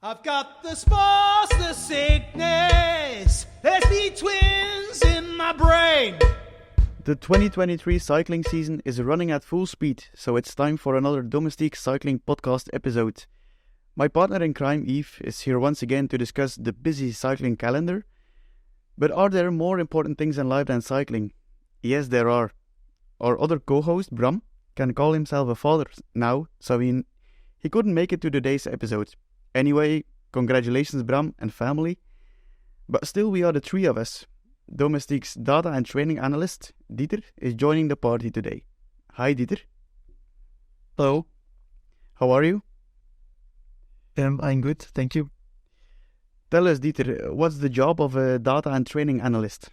I've got the spores, the sickness. There's the twins in my brain. The 2023 cycling season is running at full speed, so it's time for another Domestique Cycling Podcast episode. My partner in crime, Yves, is here once again to discuss the busy cycling calendar. But are there more important things in life than cycling? Yes, there are. Our other co-host, Bram, can call himself a father now, so he couldn't make it to today's episode. Anyway, congratulations, Bram and family. But still, we are the three of us. Domestique's data and training analyst, Dieter, is joining the party today. Hi, Dieter. Hello. How are you? I'm good, thank you. Tell us, Dieter, what's the job of a data and training analyst?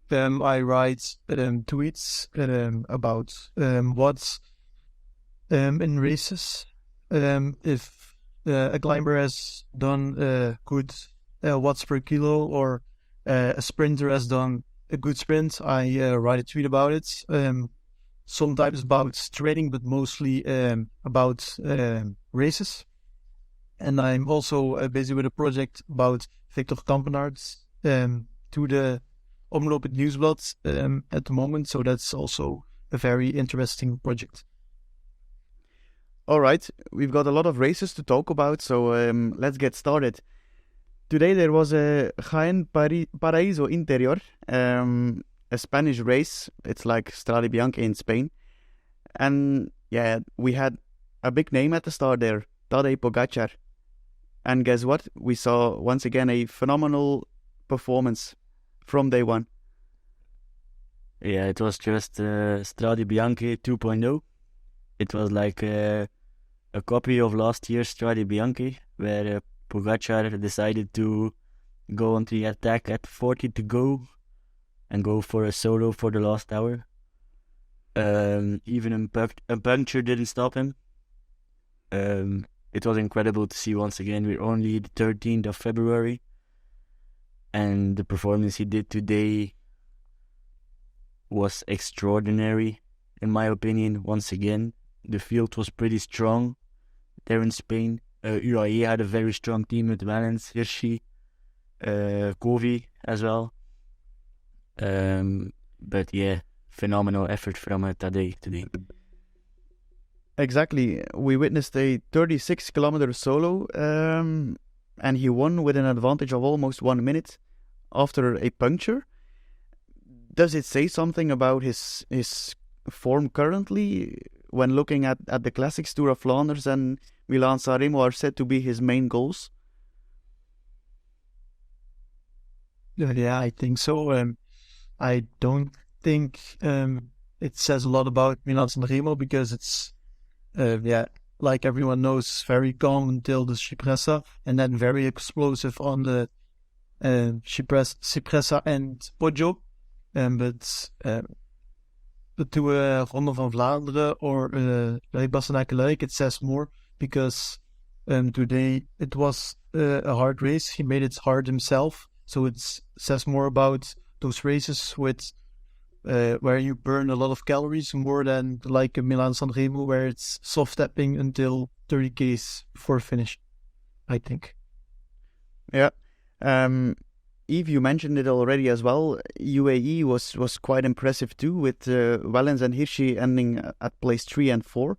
I write tweets about what's in races. If a climber has done good watts per kilo, or a sprinter has done a good sprint, I write a tweet about it. Sometimes about training, but mostly about races. And I'm also busy with a project about Victor Kampenaerts to the Omloop Nieuwsblad at the moment. So that's also a very interesting project. All right, we've got a lot of races to talk about, so let's get started. Today there was a Jaén Paraíso Interior, a Spanish race. It's like Strade Bianche in Spain. And yeah, we had a big name at the start there, Tadej Pogačar. And guess what? We saw once again a phenomenal performance from day one. Yeah, it was just Strade Bianche 2.0. It was like a copy of last year's Strade Bianche, where Pogačar decided to go on the attack at 40 to go and go for a solo for the last hour. Even a puncture didn't stop him. It was incredible to see once again. We're only the 13th of February, and the performance he did today was extraordinary, in my opinion. Once again, the field was pretty strong there in Spain. UAE had a very strong team with Valens, Hirschi, Kovi as well. But yeah, phenomenal effort from Tadej today. Exactly. We witnessed a 36-kilometer solo, and he won with an advantage of almost 1 minute after a puncture. Does it say something about his form currently when looking at the Classics Tour of Flanders and Milan-San Remo are said to be his main goals? Yeah, I think so. I don't think it says a lot about Milan-San Remo, because it's, like everyone knows, very calm until the Cipressa, and then very explosive on the Cipressa and Poggio. But to a Ronde van Vlaanderen or Luik-Bastenaken-Luik, it says more, because today it was a hard race. He made it hard himself, so it says more about those races with where you burn a lot of calories, more than like a Milan-San Remo, where it's soft tapping until 30 k's before finish, I think. Yeah. Yves, you mentioned it already as well. UAE was quite impressive too, with Valens and Hirschi ending at place 3 and 4.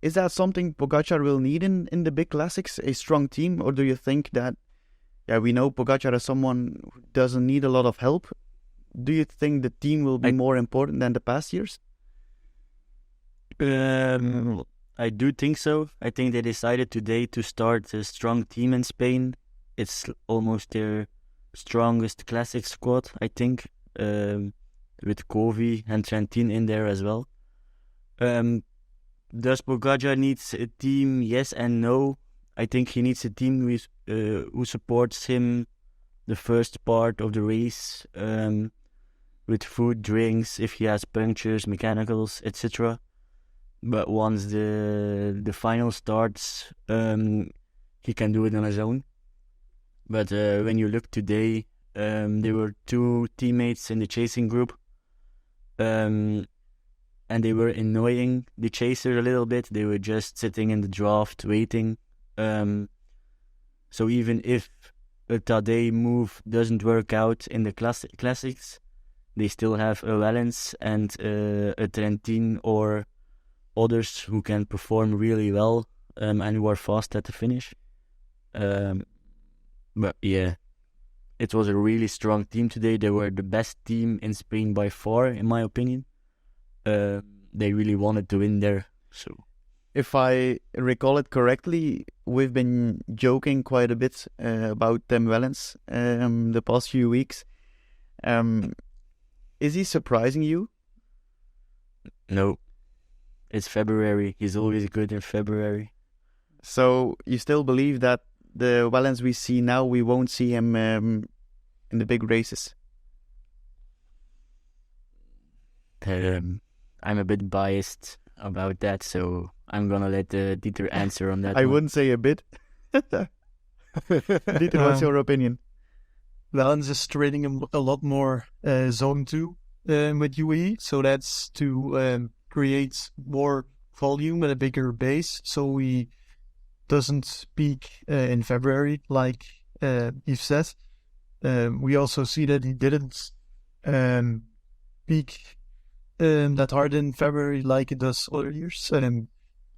Is that something Pogačar will need in the big classics, a strong team? Or do you think that, we know Pogačar is someone who doesn't need a lot of help. Do you think the team will be more important than the past years? I do think so. I think they decided today to start a strong team in Spain. It's almost their strongest classic squad, I think, with Kovi and Trentin in there as well. Does Pogačar needs a team? Yes and no. I think he needs a team who supports him the first part of the race, with food, drinks, if he has punctures, mechanicals, etc. But once the final starts, he can do it on his own. But when you look today, there were 2 teammates in the chasing group, and they were annoying the chaser a little bit. They were just sitting in the draft waiting So even if a Tadej move doesn't work out in the classics, they still have a Valence and a Trentin or others who can perform really well and who are fast at the finish. But yeah, it was a really strong team today. They were the best team in Spain by far, in my opinion. They really wanted to win there. So, if I recall it correctly, we've been joking quite a bit about Tim Wellens the past few weeks. Is he surprising you? No. It's February. He's always good in February. So you still believe that the Wellens we see now, we won't see him in the big races? I'm a bit biased about that, so I'm gonna let Dieter answer on that. I one. wouldn't say a bit. Dieter, what's your opinion? Wellens is training a lot more zone 2 with UAE, so that's to create more volume and a bigger base, so he doesn't peak in February, like Yves said. We also see that he didn't peak that hard in February like it does other years.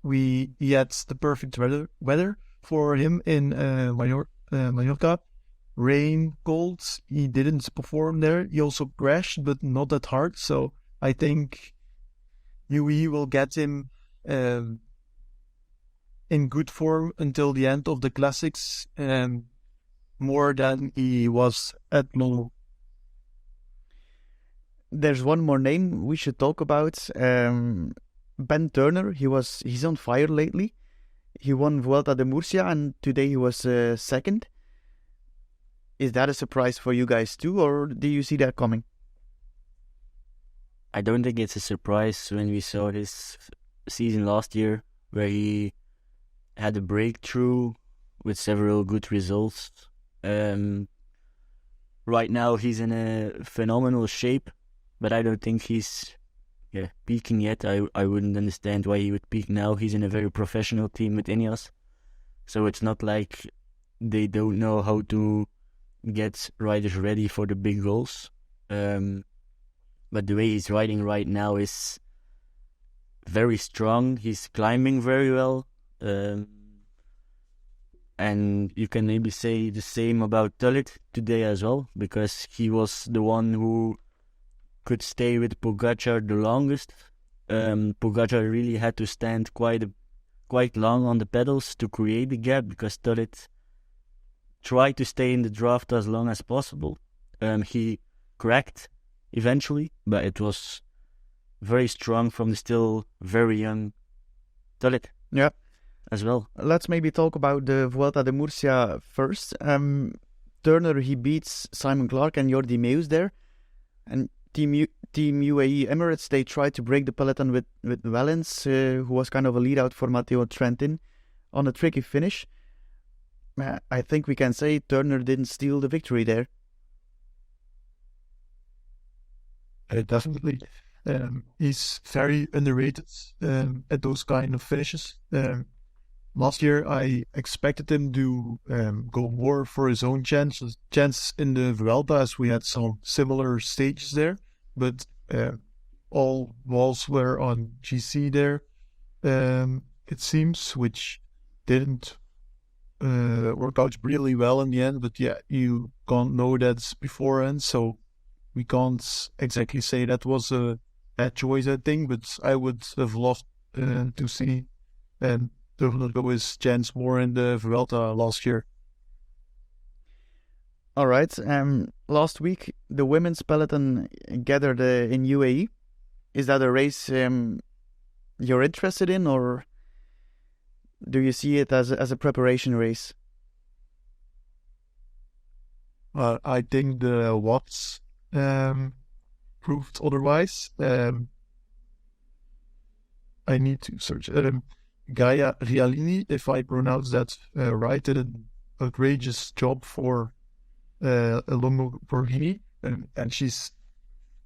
He had the perfect weather for him in Mallorca. Rain, cold, he didn't perform there. He also crashed, but not that hard. So I think UAE will get him in good form until the end of the classics, more than he was at Omloop. There's one more name we should talk about. Ben Turner. He's on fire lately. He won Vuelta de Murcia, and today he was second. Is that a surprise for you guys too, or do you see that coming? I don't think it's a surprise when we saw his season last year, where he had a breakthrough with several good results. Right now he's in a phenomenal shape, but I don't think he's peaking yet. I wouldn't understand why he would peak now. He's in a very professional team with Ineos, so it's not like they don't know how to get riders ready for the big goals. But the way he's riding right now is very strong. He's climbing very well. And you can maybe say the same about Tullet today as well, because he was the one who could stay with Pogačar the longest. Pogačar really had to stand quite long on the pedals to create the gap, because Tullet tried to stay in the draft as long as possible. He cracked eventually, but it was very strong from the still very young Tullet. Yeah. As well. Let's maybe talk about the Vuelta de Murcia first. Turner, he beats Simon Clark and Jordi Meus there. And Team UAE Emirates, they tried to break the peloton with Wellens, who was kind of a lead out for Matteo Trentin on a tricky finish. I think we can say Turner didn't steal the victory there. Definitely. He's very underrated at those kind of finishes. Last year, I expected him to go more for his own chance in the Vuelta, as we had some similar stages there. But all balls were on GC there, it seems, which didn't work out really well in the end. But yeah, you can't know that beforehand, so we can't exactly say that was a bad choice, I think. But I would have loved to see Turner go his chance more in the Vuelta last year. All right. Last week, the women's peloton gathered in UAE. Is that a race you're interested in, or do you see it as a preparation race? I think the Watts proved otherwise. I need to search. Gaia Rialini, if I pronounce that right, did an outrageous job for Lamborghini, and she's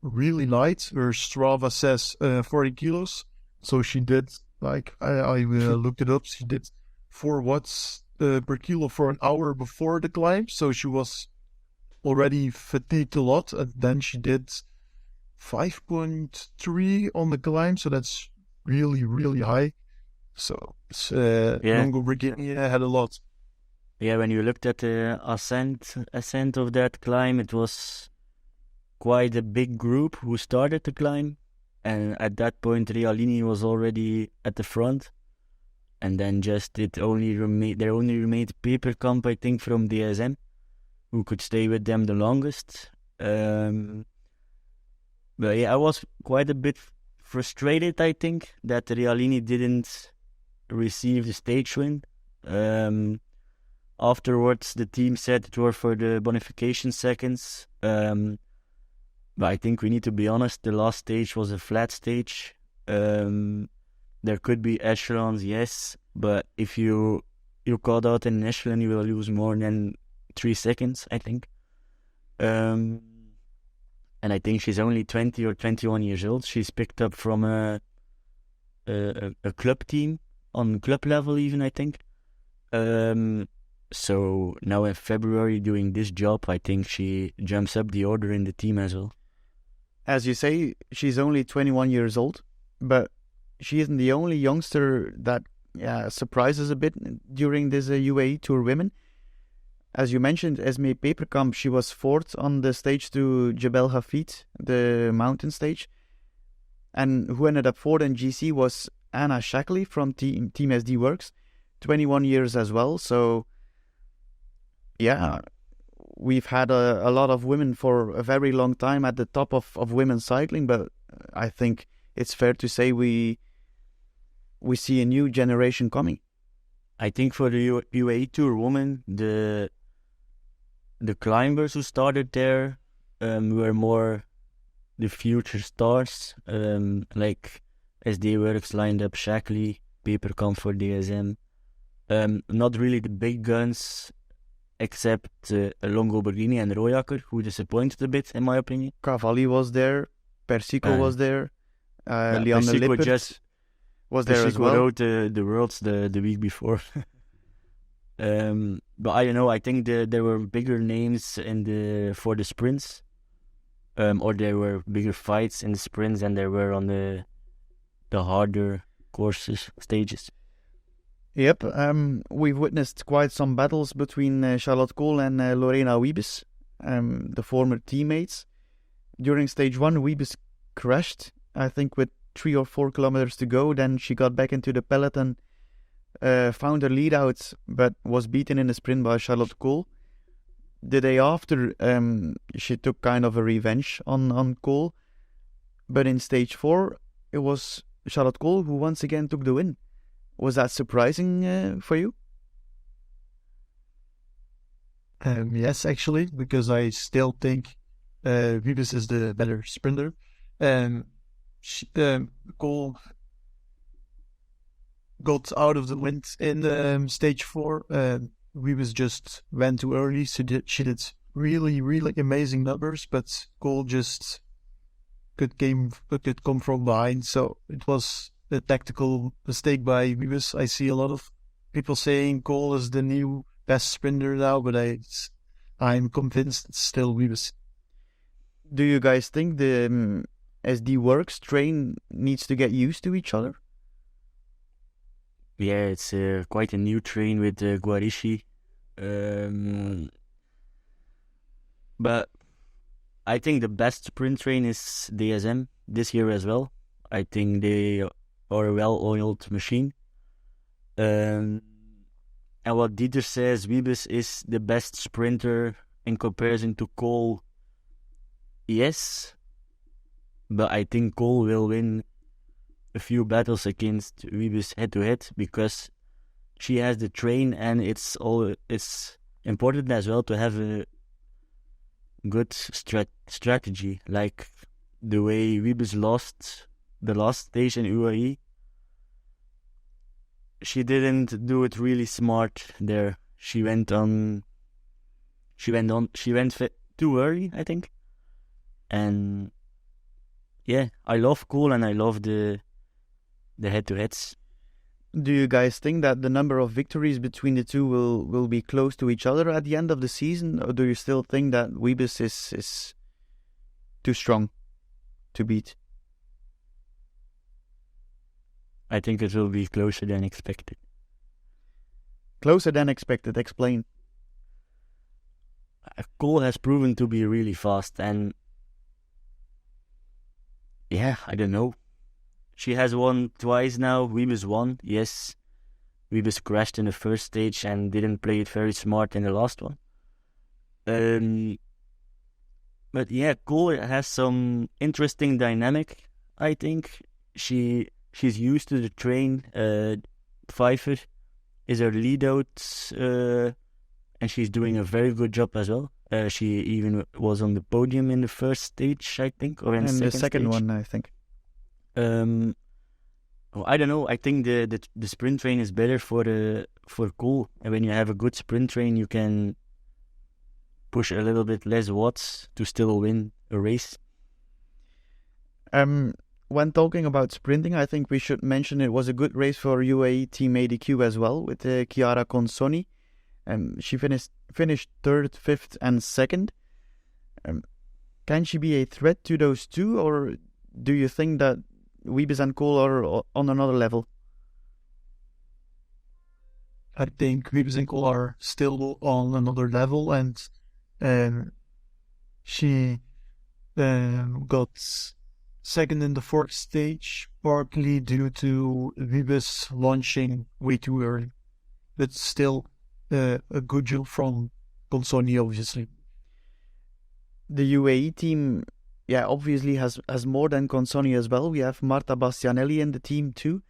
really light. Her Strava says 40 kilos, so she did, like, I looked it up, she did 4 watts per kilo for an hour before the climb, so she was already fatigued a lot, and then she did 5.3 on the climb, so that's really, really high. So Longo Borghini had a lot. Yeah, when you looked at the ascent of that climb, it was quite a big group who started the climb, and at that point Realini was already at the front, and then there only remained Peperkamp, I think, from DSM, who could stay with them the longest. But yeah, I was quite a bit frustrated, I think, that Realini didn't receive the stage win. Afterwards, the team said it were for the bonification seconds. But I think we need to be honest, the last stage was a flat stage. There could be echelons, yes, but if you caught out in an echelon, you will lose more than 3 seconds, I think. And I think she's only 20 or 21 years old. She's picked up from a club team, on club level even, I think. So now in February doing this job, I think she jumps up the order in the team as well. As you say, she's only 21 years old, but she isn't the only youngster that surprises a bit during this UAE Tour Women. As you mentioned, Esmee Peperkamp, she was 4th on the stage to Jebel Hafid, the mountain stage. And who ended up 4th in GC was Anna Shackley from Team SD Works, 21 years as well. So, yeah, we've had a lot of women for a very long time at the top of women's cycling, but I think it's fair to say we see a new generation coming. I think for the UAE Tour women, the climbers who started there were more the future stars, like SD Works lined up Shackley, Peperkamp for DSM. Not really the big guns, except Longo Borghini and Royakker, who disappointed a bit, in my opinion. Cavalli was there, Persico was there, Lianne Lippert was there as well. Rode the Worlds the week before. But I don't know, I think there were bigger names for the sprints, or there were bigger fights in the sprints than there were on the harder courses, stages. Yep, we've witnessed quite some battles between Charlotte Kool and Lorena Wiebes, the former teammates. During stage 1, Wiebes crashed, I think with 3 or 4 kilometers to go. Then she got back into the peloton, found her lead out, but was beaten in a sprint by Charlotte Kool. The day after, she took kind of a revenge on Kool. But in stage 4, it was Charlotte Kool who once again took the win. Was that surprising for you? Yes, actually, because I still think Wiebes is the better sprinter. Kool got out of the wind in stage 4. Wiebes just went too early. She did really, really amazing numbers, but Kool just could come from behind. So it was a tactical mistake by Wiebes. I see a lot of people saying Kool is the new best sprinter now, but I'm convinced it's still Wiebes. Do you guys think the SD Works train needs to get used to each other? Yeah, it's quite a new train with Guarici. But I think the best sprint train is DSM this year as well. I think they are a well-oiled machine. And what Dieter says, Wiebes is the best sprinter in comparison to Kool. Yes, but I think Kool will win a few battles against Wiebes head-to-head because she has the train, and it's important as well to have a good strategy, like the way Wiebes lost the last stage in UAE. She didn't do it really smart there. She went too early, I think. And yeah, I love Kool and I love the head-to-heads. Do you guys think that the number of victories between the two will be close to each other at the end of the season, or do you still think that Wiebes is too strong to beat? I think it will be closer than expected. Closer than expected, explain. Kool has proven to be really fast, and yeah, I don't know. She has won twice now. Wiebes won, yes. Wiebes crashed in the first stage and didn't play it very smart in the last one. But yeah, Kool has some interesting dynamic, I think. She's used to the train. Pfeiffer is her lead out, and she's doing a very good job as well. She even was on the podium in the first stage, I think, or in And the second the second stage. one, I think. I don't know. I think the sprint train is better for Kool. And when you have a good sprint train, you can push a little bit less watts to still win a race. When talking about sprinting, I think we should mention it was a good race for UAE Team ADQ as well, with Chiara Consoni. She finished third, fifth, and second. Can she be a threat to those two, or do you think that Wiebes and Kool are on another level? I think Wiebes and Kool are still on another level, and she got second in the fourth stage, partly due to Wiebes launching way too early. But still a good job from Consoni, obviously. The UAE team, obviously has more than Consoni as well. We have Marta Bastianelli in the team too.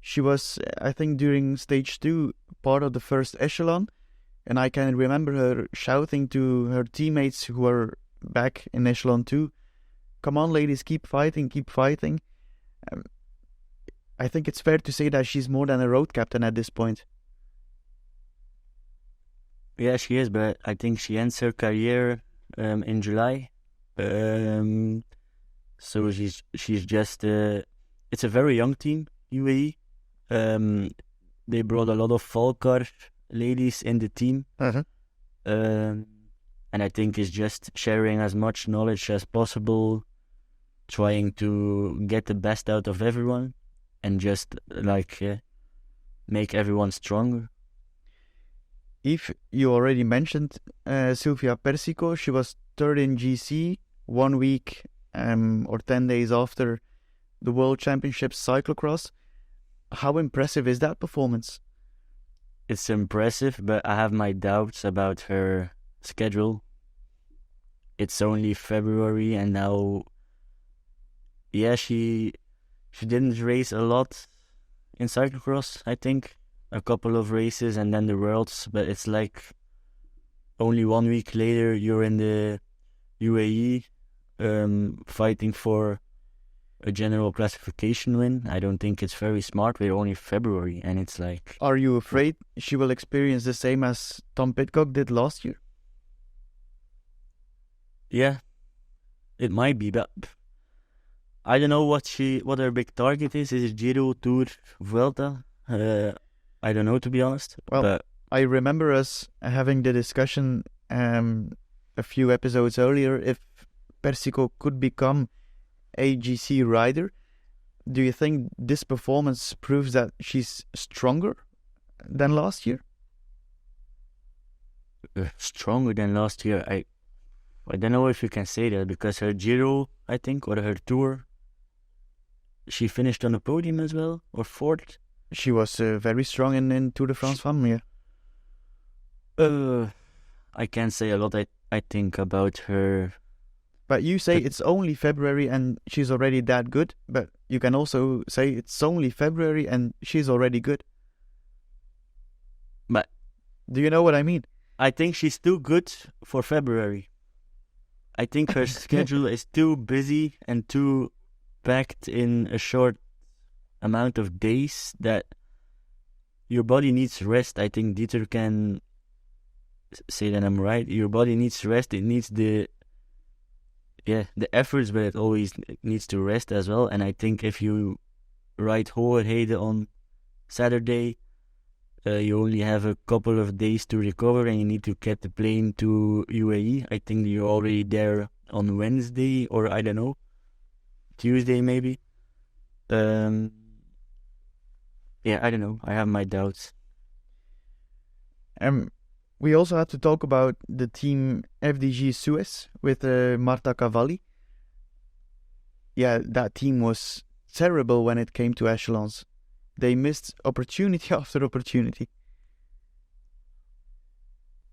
She was, I think, during stage 2, part of the first echelon, and I can remember her shouting to her teammates who were back in echelon 2, "Come on, ladies, keep fighting, keep fighting." I think it's fair to say that she's more than a road captain at this point. Yeah, she is, but I think she ends her career in July. So she's just it's a very young team, UAE. They brought a lot of Volcar ladies in the team. And I think it's just sharing as much knowledge as possible, trying to get the best out of everyone, and just make everyone stronger. Yves, you already mentioned Silvia Persico. She was third in GC 1 week or 10 days after the World Championships cyclocross. How impressive is that performance? It's impressive, but I have my doubts about her schedule. It's only February, and now, she didn't race a lot in cyclocross, I think. A couple of races and then the Worlds, but it's like only 1 week later you're in the UAE fighting for a general classification win. I don't think it's very smart. We're only February, and it's like... Are you afraid she will experience the same as Tom Pidcock did last year? Yeah, it might be, but I don't know what her big target is. Is it Giro, Tour, Vuelta? I don't know, to be honest. Well, but I remember us having the discussion a few episodes earlier if Persico could become a GC rider. Do you think this performance proves that she's stronger than last year? Stronger than last year? I don't know if you can say that, because her Giro, I think, or her Tour, she finished on the podium as well, or fourth. She was very strong in Tour de France Femmes, I can't say a lot, I think, about her. But you say it's only February and she's already that good, but you can also say it's only February and she's already good. But do you know what I mean? I think she's too good for February. I think her schedule is too busy and too packed in a short amount of days that your body needs rest. I think Dieter can say that I'm right. Your body needs rest. It needs the efforts, but it always needs to rest as well. And I think if you ride Hoorheden on Saturday. You only have a couple of days to recover and you need to get the plane to UAE. I think you're already there on Wednesday or I don't know, Tuesday maybe. Yeah, I don't know. I have my doubts. We also had to talk about the team FDG Suez with Marta Cavalli. Yeah, that team was terrible when it came to echelons. They missed opportunity after opportunity.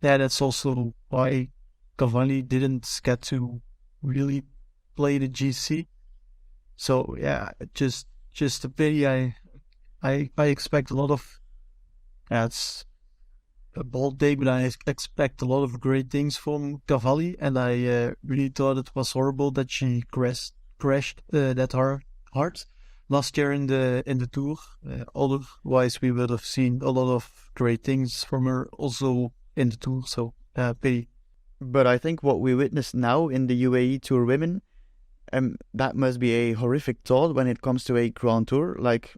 Yeah, that's also why Cavalli didn't get to really play the GC. So yeah, just a pity. I expect a lot of. Yeah, it's a bold day, but I expect a lot of great things from Cavalli, and I really thought it was horrible that she crashed that hard last year in the Tour. Otherwise, we would have seen a lot of great things from her also in the Tour. So pity. But I think what we witness now in the UAE Tour Women, that must be a horrific thought when it comes to a Grand Tour. Like,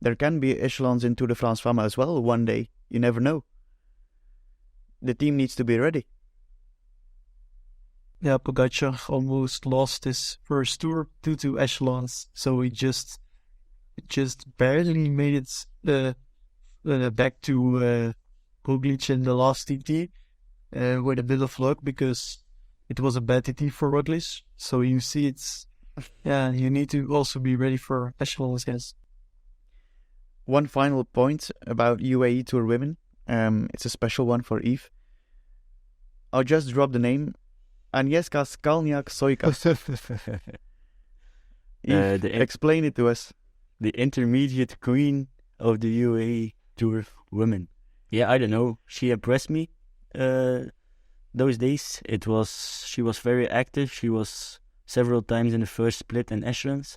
there can be echelons in Tour de France Femme as well one day. You never know. The team needs to be ready. Yeah, Pogačar almost lost his first tour due to echelons, so he just barely made it back to Roglic in the last TT with a bit of luck because it was a bad TT for Roglic. So you see, you need to also be ready for echelons. Yes. One final point about UAE Tour Women. It's a special one for Yves. I'll just drop the name. Agnieszka Skalniak-Sojka. Explain it to us. The intermediate queen of the UAE Tour Women. Yeah, I don't know. She impressed me those days. She was very active. She was several times in the first split and echelons.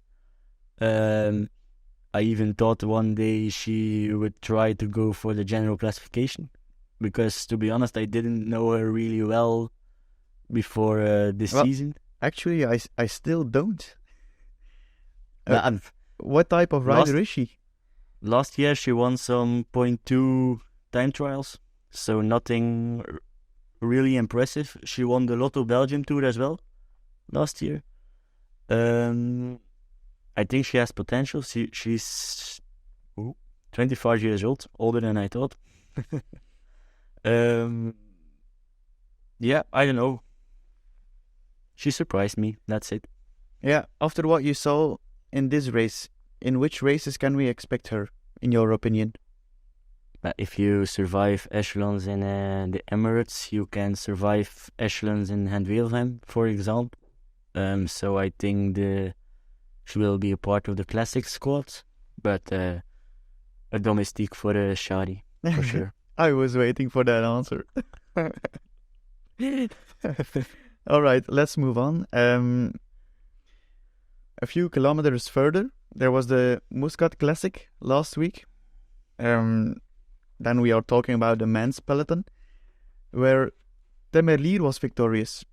I even thought one day she would try to go for the general classification. Because, to be honest, I didn't know her really well before this season. Actually, I still don't. What type of rider is she? Last year she won some 0.2 time trials, so nothing really impressive. She won the Lotto Belgium Tour as well last year. I think she has potential. She's 25 years old, older than I thought. Yeah, I don't know. She surprised me. That's it. Yeah, after what you saw in this race, in which races can we expect her, in your opinion? If you survive echelons in the Emirates, you can survive echelons in Gent-Wevelgem, for example. So I think she will be a part of the classic squad, but a domestique for Shadi, for sure. I was waiting for that answer. All right, let's move on. A few kilometers further, there was the Muscat Classic last week. Then we are talking about the men's peloton, where Merlier was victorious.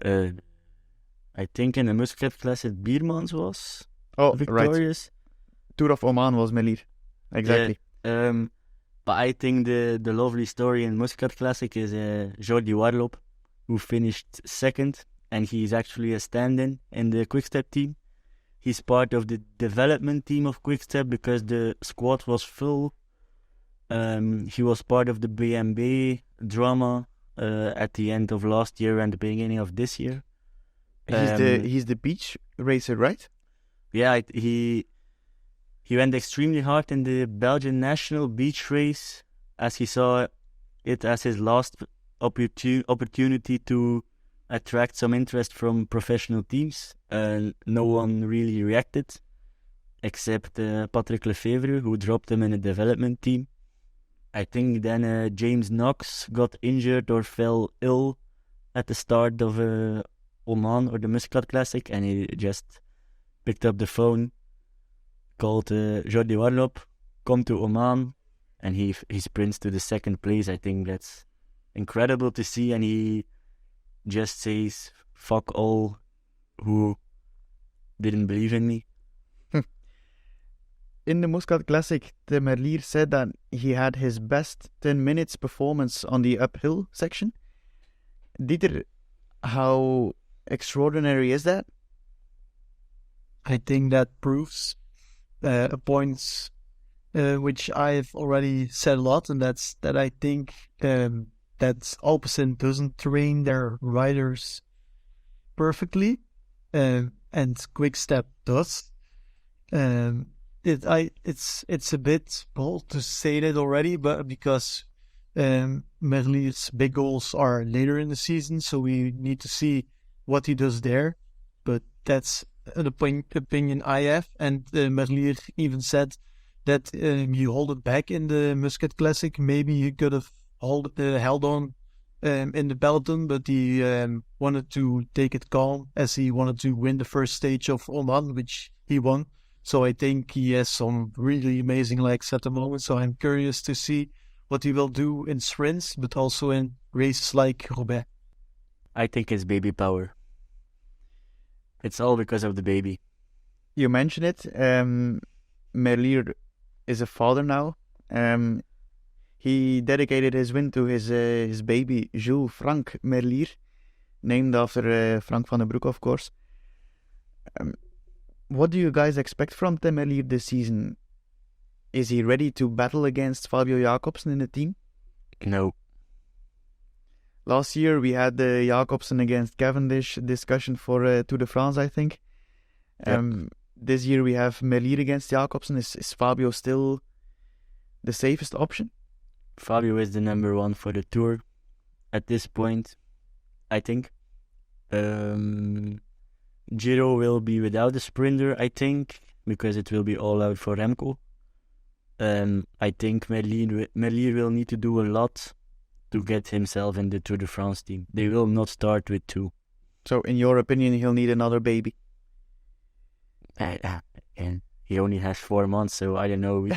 I think in the Muscat Classic, Biermans was victorious. Right. Tour of Oman was Merlier. Exactly. But I think the lovely story in Muscat Classic is Jordi Warloop, who finished second, and he's actually a stand-in in the Quickstep team. He's part of the development team of Quickstep because the squad was full. He was part of the BMB drama at the end of last year and the beginning of this year. He's the beach racer, right? Yeah, he went extremely hard in the Belgian national beach race, as he saw it as his last opportunity to attract some interest from professional teams. No one really reacted, except Patrick Lefevre, who dropped him in a development team. I think then James Knox got injured or fell ill at the start of Oman or the Muscat Classic, and he just picked up the phone, called Jordi Warloop, come to Oman, and he sprints to the second place. I think that's incredible to see, and he just says, fuck all who didn't believe in me. in the Muscat Classic, the Merlier said that he had his best 10 minutes performance on the uphill section. Dieter, how extraordinary is that? I think that proves a point which I've already said a lot, and that's that I think that Alpecin doesn't train their riders perfectly, and Quickstep does. It's a bit bold to say that already, but because Merlier's big goals are later in the season, so we need to see what he does there. But that's an opinion I have, and Merlier even said that he held it back in the Muscat Classic. Maybe he could have held on in the peloton, but he wanted to take it calm, as he wanted to win the first stage of Oman, which he won. So I think he has some really amazing legs at the moment. So I'm curious to see what he will do in sprints, but also in races like Roubaix. I think it's baby power. It's all because of the baby. You mentioned it. Merlier is a father now. He dedicated his win to his baby, Jules Frank Merlier, named after Frank van den Broek, of course. What do you guys expect from Tim Merlier this season? Is he ready to battle against Fabio Jacobsen in the team? No. Last year we had the Jacobsen against Cavendish discussion for Tour de France, I think. Yep. This year we have Merlier against Jacobsen. Is Fabio still the safest option? Fabio is the number one for the Tour at this point, I think. Giro will be without a sprinter, I think, because it will be all out for Remco. I think Merlier will need to do a lot to get himself in the Tour de France team. They will not start with two. So, in your opinion, he'll need another baby? And he only has 4 months, so I don't know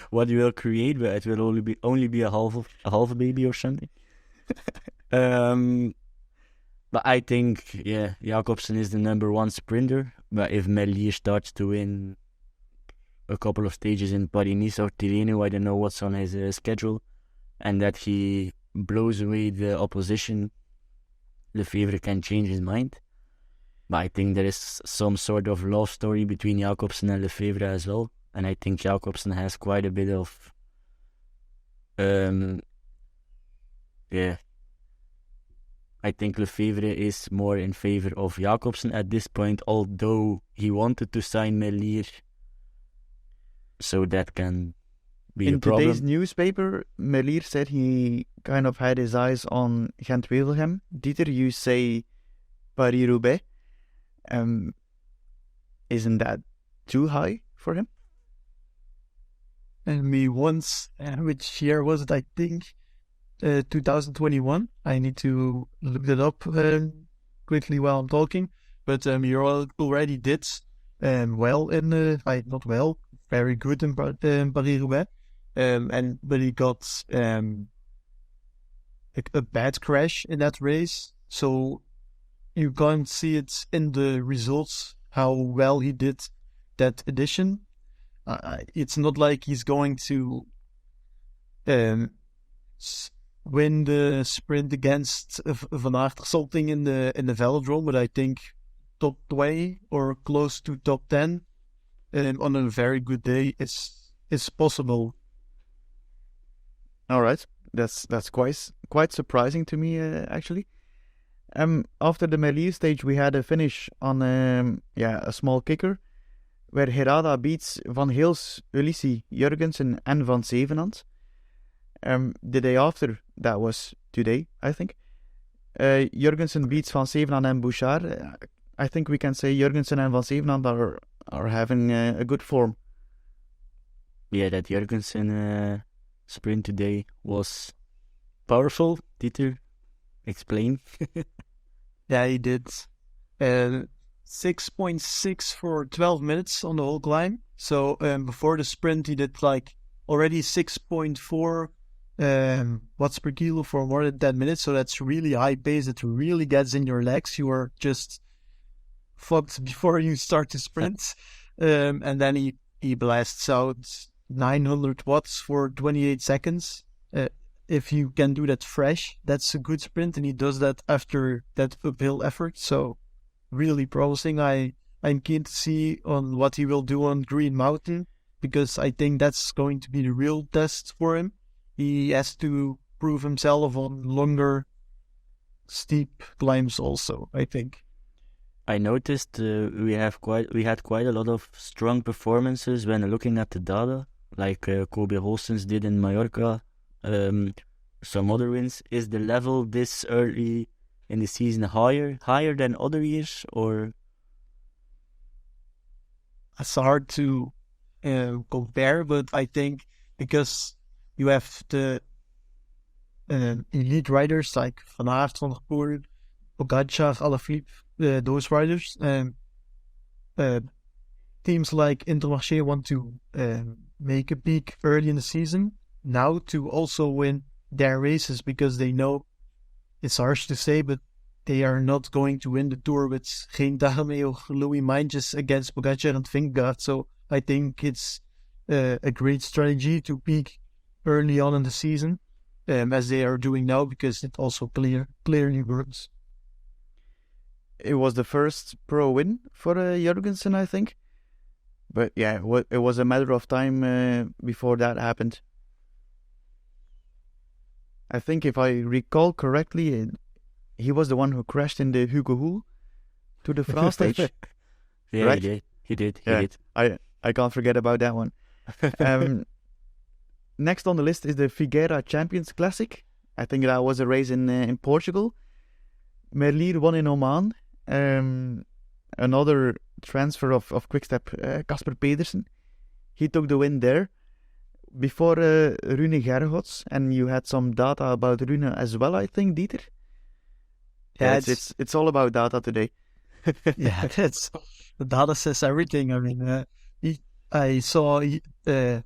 what he will create, but it will only be a half baby or something. But I think, Jacobsen is the number one sprinter. But if Merlier starts to win a couple of stages in Paris-Nice or Tirreno, I don't know what's on his schedule, and that he blows away the opposition, Lefevre can change his mind. But I think there is some sort of love story between Jacobsen and Lefevre as well. And I think Jacobsen has quite a bit of... I think Lefevre is more in favor of Jacobsen at this point, although he wanted to sign Merlier. So that can be a problem. In today's newspaper, Merlier said he kind of had his eyes on Gent-Wevelgem. Dieter, you say Paris-Roubaix. Isn't that too high for him? And me once, which year was it? I think 2021. I need to look that up quickly while I'm talking. But you already did well in not well, very good in Paris-Roubaix. But he got a bad crash in that race, so you can't see it in the results how well he did that edition. It's not like he's going to win the sprint against Van Aert or something in the velodrome, but I think top 20 or close to top 10 on a very good day is possible. All right, that's quite surprising to me actually. After the Merlier stage, we had a finish on a small kicker, where Herrada beats Van Heels, Ulissi, Jorgensen and Van Zevenand. The day after, that was today, I think, Jorgensen beats Van Zevenand and Bouchard. I think we can say Jorgensen and Van Zevenand are having a good form. Yeah, that Jorgensen sprint today was powerful. Dieter, explain. Yeah, he did 6.6 for 12 minutes on the whole climb. So before the sprint, he did like already 6.4 watts per kilo for more than 10 minutes. So that's really high pace. It really gets in your legs. You are just fucked before you start to sprint. And then he he blasts out 900 watts for 28 seconds. If you can do that fresh, that's a good sprint, and he does that after that uphill effort. So really promising. I'm keen to see on what he will do on Green Mountain, because I think that's going to be the real test for him. He has to prove himself on longer, steep climbs also, I think. I noticed we had quite a lot of strong performances when looking at the data, like Kobe Holsens did in Mallorca, some other wins. Is the level this early in the season higher than other years, or? It's hard to compare, but I think because you have the elite riders like Van Aert, Van der Poel, Pogačar, Alaphilippe, those riders, teams like Intermarché want to make a peak early in the season now to also win their races, because they know, it's harsh to say, but they are not going to win the Tour with Geen Dagemee or Louis Meintjes against Pogačar and Vingegaard. So I think it's a great strategy to peak early on in the season, as they are doing now, because it also clearly works. It was the first pro win for Jorgenson, I think. But yeah, it was a matter of time before that happened. I think if I recall correctly, he was the one who crashed in the Hugo Hoel to the France stage. Yeah, right? He did. I can't forget about that one. Next on the list is the Figueira Champions Classic. I think that was a race in Portugal. Merlier won in Oman. Another transfer of Quickstep, Casper Pedersen. He took the win there before Rune Gergots, and you had some data about Rune as well, I think, Dieter. Yeah, it's all about data today. Yeah, the data says everything. I mean, I saw Rune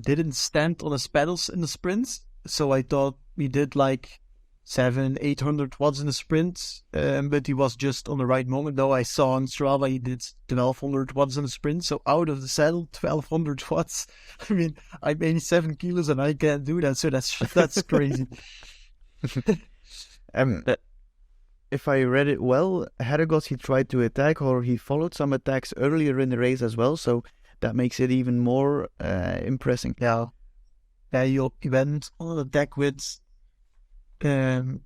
didn't stand on his pedals in the sprints, so I thought he did like 700-800 watts in the sprint, but he was just on the right moment. Though I saw on Strava he did 1200 watts in the sprint, so out of the saddle 1200 watts. I mean, I'm 87 kilos and I can't do that, so that's crazy. If I read it well, Herregos, he tried to attack, or he followed some attacks earlier in the race as well, so that makes it even more impressive. Yeah, he went on an attack with a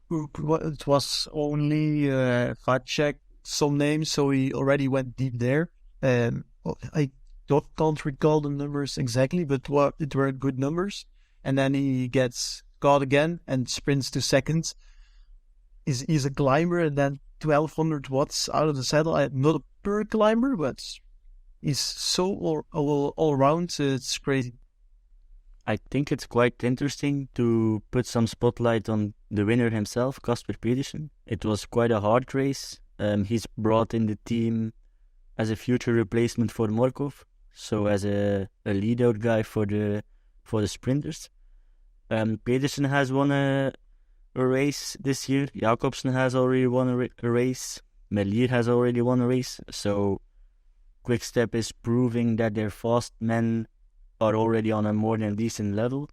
group. It was only Vacek, some names, so he already went deep there. I can't recall the numbers exactly, but it were good numbers. And then he gets caught again and sprints to second. He's a climber, and then 1200 watts out of the saddle. I'm not a pure climber, but he's so all around. It's crazy. I think it's quite interesting to put some spotlight on the winner himself, Casper Pedersen. It was quite a hard race. He's brought in the team as a future replacement for Morkov, so as a lead-out guy for the sprinters. Pedersen has won a race this year. Jacobsen has already won a race. Merlier has already won a race. So Quickstep is proving that their fast men are already on a more than decent level.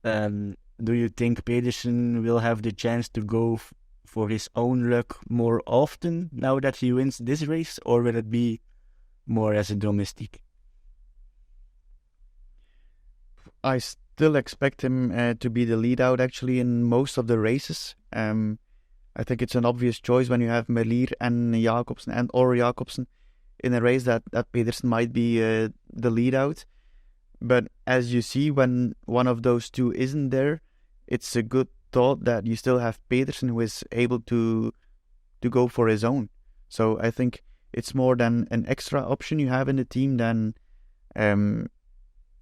Do you think Pedersen will have the chance to go for his own luck more often now that he wins this race, or will it be more as a domestique? I still expect him to be the lead out actually in most of the races. I think it's an obvious choice when you have Merlier and Jacobsen or Jacobsen in a race that Pedersen might be the lead out. But as you see, when one of those two isn't there, it's a good thought that you still have Pedersen, who is able to go for his own. So I think it's more than an extra option you have in the team than an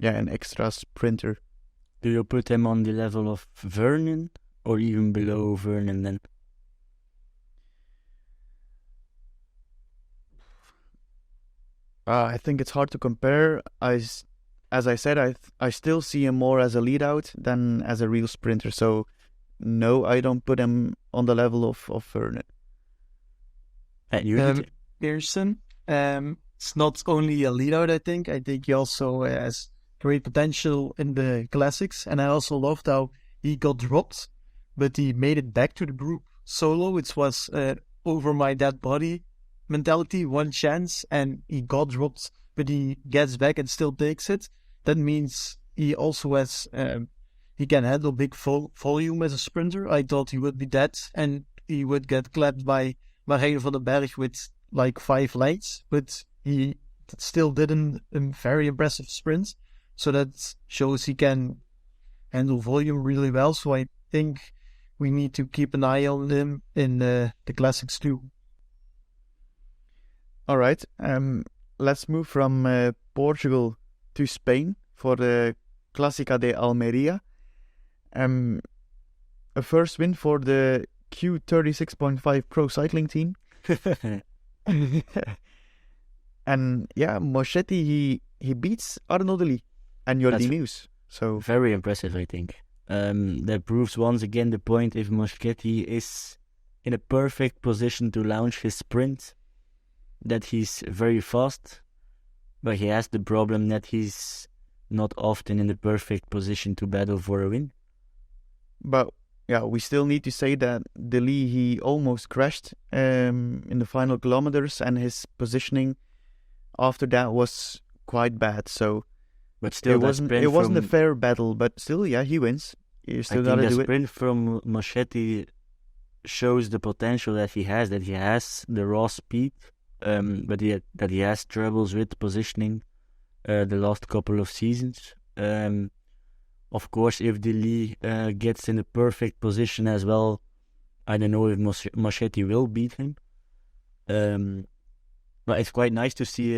extra sprinter. Do you put him on the level of Vernon or even below Vernon then? I think it's hard to compare. As I said, I still see him more as a lead out than as a real sprinter. So no, I don't put him on the level of Vernon. And you Pearson, it's not only a lead-out, I think. I think he also has great potential in the classics. And I also loved how he got dropped, but he made it back to the group solo. It was over my dead body mentality, one chance, and he got dropped, but he gets back and still takes it. That means he also has, he can handle big volume as a sprinter. I thought he would be dead and he would get clapped by Marijn van den Berg with like 5 lengths, but he still did a very impressive sprint. So that shows he can handle volume really well. So I think we need to keep an eye on him in the classics too. All right. Let's move from Portugal to Spain for the Clásica de Almería. A first win for the Q36.5 Pro Cycling team. And yeah, Moschetti, he beats Arnaud De Lie and Jordi Meus. So very impressive, I think. That proves once again the point: if Moschetti is in a perfect position to launch his sprint, that he's very fast, but he has the problem that he's not often in the perfect position to battle for a win. But yeah, we still need to say that De Lie, he almost crashed in the final kilometers, and his positioning after that was quite bad. So, but still, it wasn't a fair battle. But still, yeah, he wins. You still I think gotta do the it. sprint from Moschetti shows the potential that he has. That he has the raw speed, but that he has troubles with positioning the last couple of seasons. Of course, if De Lie gets in the perfect position as well, I don't know if Moschetti will beat him. But it's quite nice to see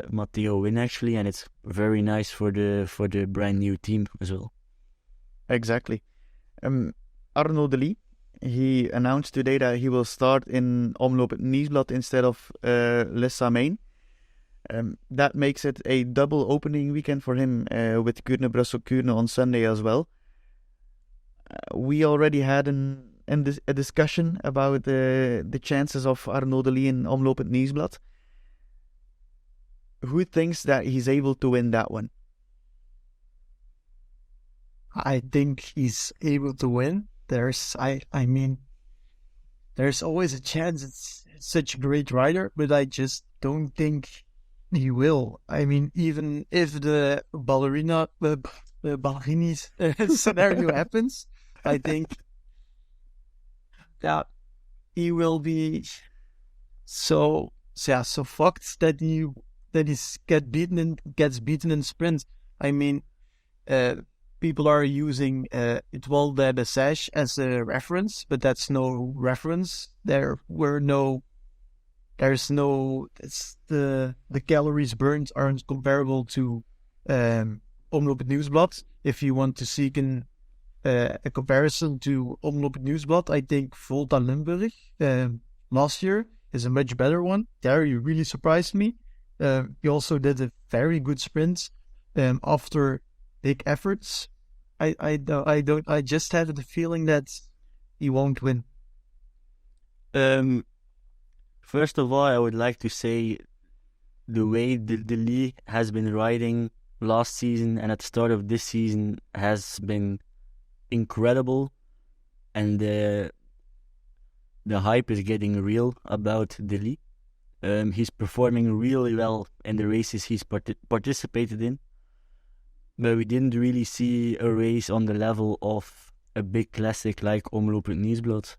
Matteo win, actually, and it's very nice for the brand new team as well. Exactly. Arnaud De Lie, he announced today that he will start in Omloop het Nieuwsblad instead of Les Samein. That makes it a double opening weekend for him with Kuurne-Brussel-Kuurne on Sunday as well. We already had a discussion about the chances of Arnaud De Lie in Omloop het Nieuwsblad. Who thinks that he's able to win that one? I think he's able to win. There's always a chance. It's such a great rider, but I just don't think he will. I mean, even if the Ballerini scenario happens, I think that he will be so fucked that he gets beaten in sprint. I mean, people are using Etoile de Bessèges as a reference, but that's no reference. The calories burned aren't comparable to Omloop het Nieuwsblad. If you want to seek a comparison to Omloop het Nieuwsblad, I think Volta Limburg last year is a much better one. There you really surprised me. He also did a very good sprint after big efforts. I just have the feeling that he won't win. First of all, I would like to say the way De Lie has been riding last season and at the start of this season has been incredible, and the hype is getting real about De Lie. He's performing really well in the races he's participated in, but we didn't really see a race on the level of a big classic like Omloop het Nieuwsblad,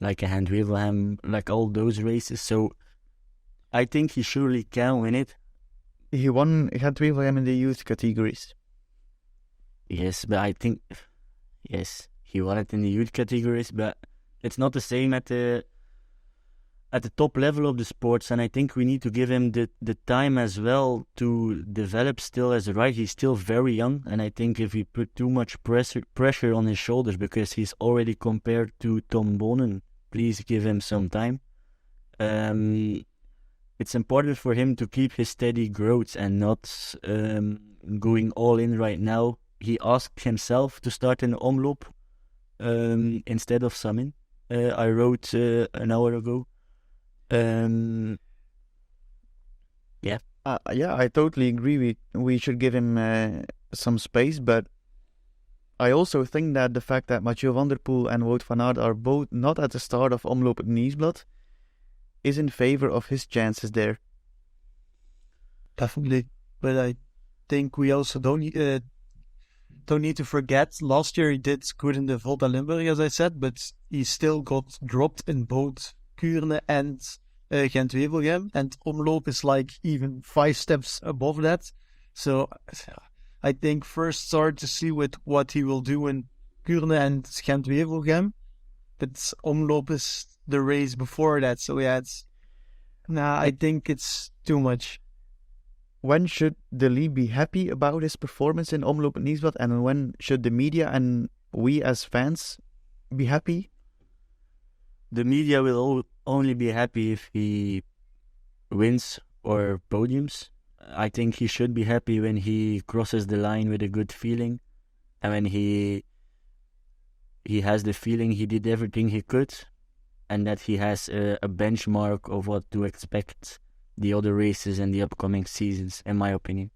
like a Gent-Wevelgem, like all those races. So I think he surely can win it. He won Gent-Wevelgem in the youth categories. Yes, but I think he won it in the youth categories, but it's not the same at the top level of the sports, and I think we need to give him the time as well to develop still as a rider. He's still very young, and I think if we put too much pressure on his shoulders, because he's already compared to Tom Bonen, please give him some time. It's important for him to keep his steady growth and not going all in right now. He asked himself to start in Omloop instead of Samin. I wrote an hour ago. Yeah. I totally agree. We should give him some space, but I also think that the fact that Mathieu van der Poel and Wout van Aert are both not at the start of Omloop at Nieuwsblad is in favor of his chances there. Definitely. But I think we also don't need to forget, last year he did good in the Volta Limburg, as I said, but he still got dropped in both Kuurne and Gent-Wevelgem, and Omloop is like even 5 steps above that. So I think first start to see with what he will do in Kuurne and Gent-Wevelgem, but Omloop is the race before that. So yeah, I think it's too much. When should De Lie be happy about his performance in Omloop at Nieuwsblad, and when should the media and we as fans be happy? The media will only be happy if he wins or podiums. I think he should be happy when he crosses the line with a good feeling, and when he has the feeling he did everything he could, and that he has a benchmark of what to expect the other races and the upcoming seasons, in my opinion.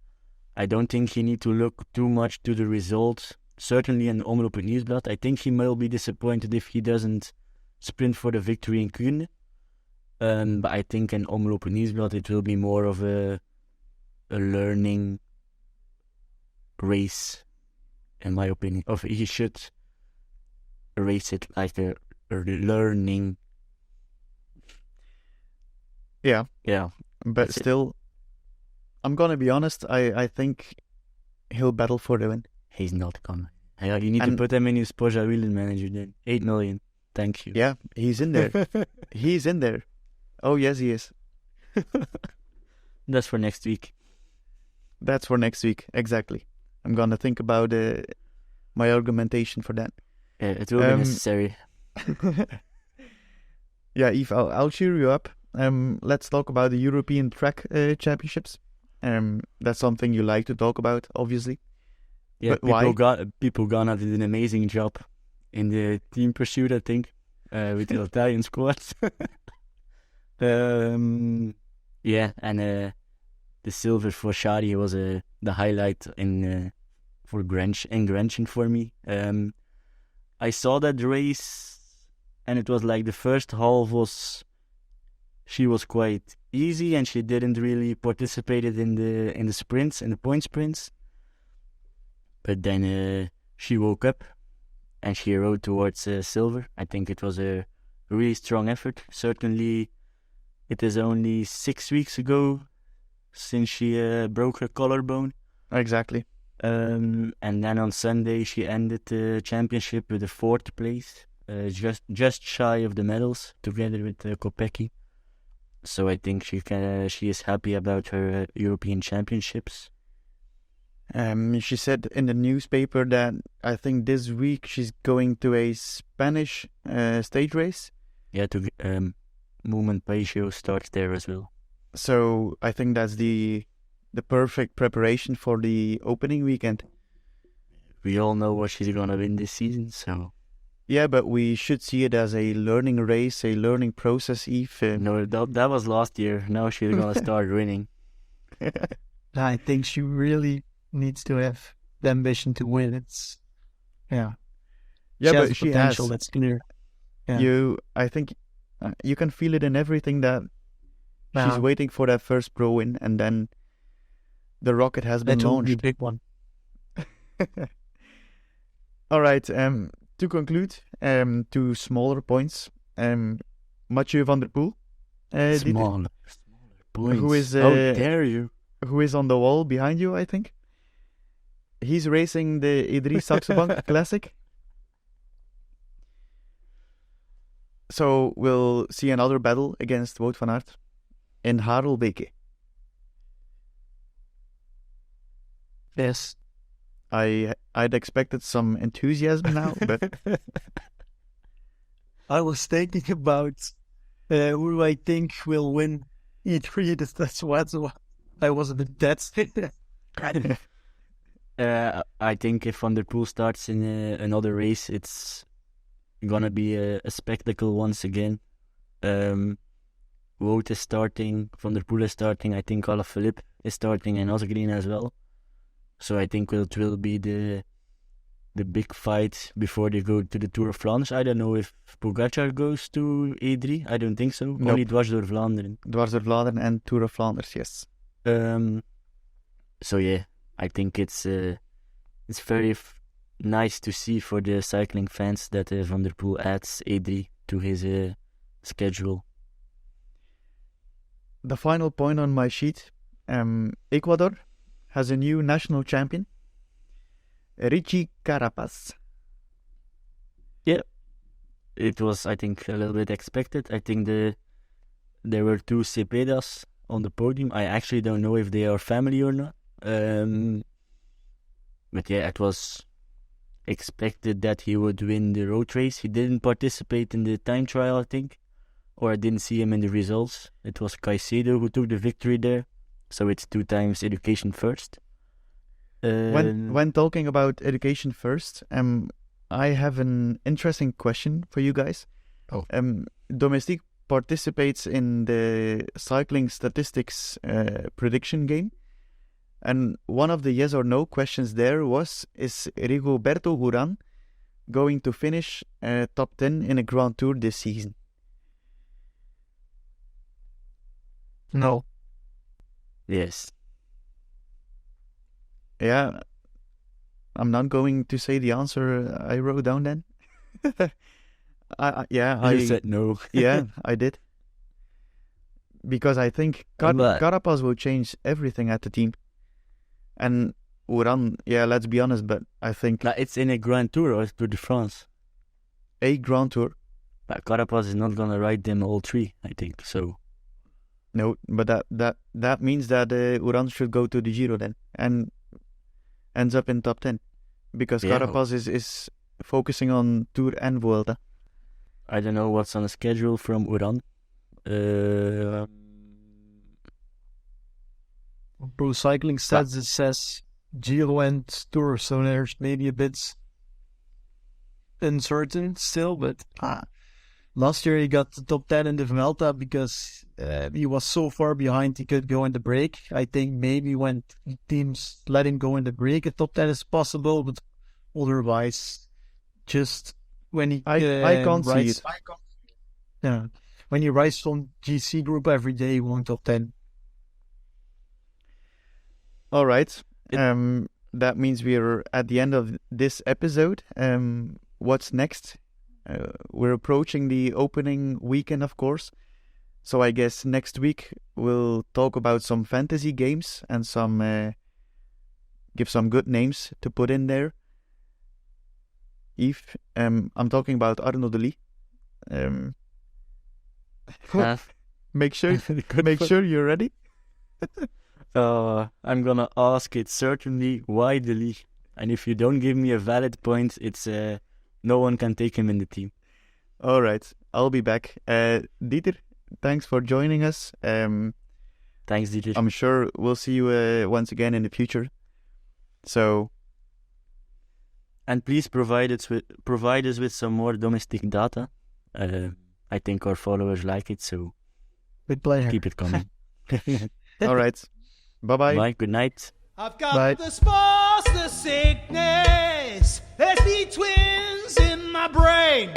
I don't think he need to look too much to the results. Certainly in Omloop at Nieuwsblad, I think he will be disappointed if he doesn't sprint for the victory in Kuurne. But I think in Omloop at Nieuwsblad it will be more of a learning race, in my opinion. He should race it like a learning. Yeah. But That's still, I'm gonna be honest, I think he'll battle for the win. He's not gonna. You need to put him in his Porsche Wheeling manager then. 8 million. Thank you. Yeah, he's in there. He's in there. Oh yes, he is. That's for next week. That's for next week, exactly. I'm gonna think about my argumentation for that. Yeah, it will be necessary. Yeah, Yves, I'll cheer you up. Let's talk about the European Track Championships. That's something you like to talk about, obviously. Yeah, but people Ghana did an amazing job in the team pursuit, I think, with the Italian squads. Yeah, and the silver for Shadi was the highlight for Grenchen for me. I saw that race, and it was like the first half she was quite easy, and she didn't really participate in the sprints, in the point sprints. But then she woke up and she rode towards silver. I think it was a really strong effort. Certainly, it is only 6 weeks ago since she broke her collarbone. Exactly. And then on Sunday she ended the championship with a 4th place, just shy of the medals, together with Kopecky. So I think she is happy about her European championships. She said in the newspaper that I think this week she's going to a Spanish stage race. Yeah, Movement Ratio starts there as well. So I think that's the perfect preparation for the opening weekend. We all know what she's gonna win this season, so. Yeah, but we should see it as a learning race, a learning process, Yves. No, that was last year. Now she's gonna start winning. I think she really needs to have the ambition to win. Yeah, but she potential, has. that's clear. Yeah. I think you can feel it in everything that she's waiting for that first pro win, and then the rocket has been launched. That will be a big one. All right. To conclude, 2 smaller points. Mathieu van der Poel, Smaller points. who is how dare you? Who is on the wall behind you? I think he's racing the Idris Saxo Bank Classic. So we'll see another battle against Wout van Aert in Harelbeke. Yes. I'd expected some enthusiasm now, but I was thinking about who I think will win E3. That's what I was a bit dead. I think if Van der Poel starts in another race, it's gonna be a spectacle once again. Wout is starting, Van der Poel is starting, I think Alaphilippe is starting, and Asgreen as well. So I think it will be the big fight before they go to the Tour of Flanders. I don't know if Pogačar goes to E3. I don't think so. Nope. Only Dwars door Vlaanderen. Dwars door Vlaanderen and Tour of Flanders, yes. So yeah, I think it's very nice to see for the cycling fans that Van der Poel adds E3 to his schedule. The final point on my sheet, Ecuador has a new national champion, Richie Carapaz. Yeah, it was, I think, a little bit expected. I think there were two Cepedas on the podium. I actually don't know if they are family or not. But yeah, it was expected that he would win the road race. He didn't participate in the time trial, I think, or I didn't see him in the results. It was Caicedo who took the victory there, so it's 2 times education first. When talking about education first, I have an interesting question for you guys. Oh. Domestique participates in the cycling statistics prediction game. And one of the yes or no questions there was, is Rigoberto Urán going to finish top 10 in a Grand Tour this season? No. Yes. Yeah, I'm not going to say the answer I wrote down then. You said no. Yeah, I did. Because I think Carapaz will change everything at the team. And Urán, yeah, let's be honest, but I think... It's in a Grand Tour or Tour de France? A Grand Tour. But Carapaz is not going to ride them all 3, I think, so... No, but that means that Urán should go to the Giro then, and ends up in top 10. Because Carapaz is focusing on Tour and Vuelta. I don't know what's on the schedule from Urán. Pro Cycling Stats, it says Giro and Tour, so there's maybe a bit uncertain still, but last year he got the top 10 in the Vuelta because he was so far behind he could go in the break. I think maybe when teams let him go in the break, a top 10 is possible, but otherwise, just when he I can't see it. Yeah, when he rides from GC group every day, he won't top 10. All right. That means we're at the end of this episode. What's next? We're approaching the opening weekend, of course. So I guess next week we'll talk about some fantasy games and give some good names to put in there. Yves, I'm talking about Arnaud De Lie. Make sure you're ready. I'm gonna ask it certainly why De Lie, and if you don't give me a valid point, it's no one can take him in the team. All right, I'll be back. Dieter, thanks for joining us. Thanks, Dieter. I'm sure we'll see you once again in the future. So, and please provide us with some more domestic data. I think our followers like it, so with pleasure. Keep it coming. All right. Bye-bye. Bye. Good night. I've got Bye. the spots, the sickness. There's the twins in my brain.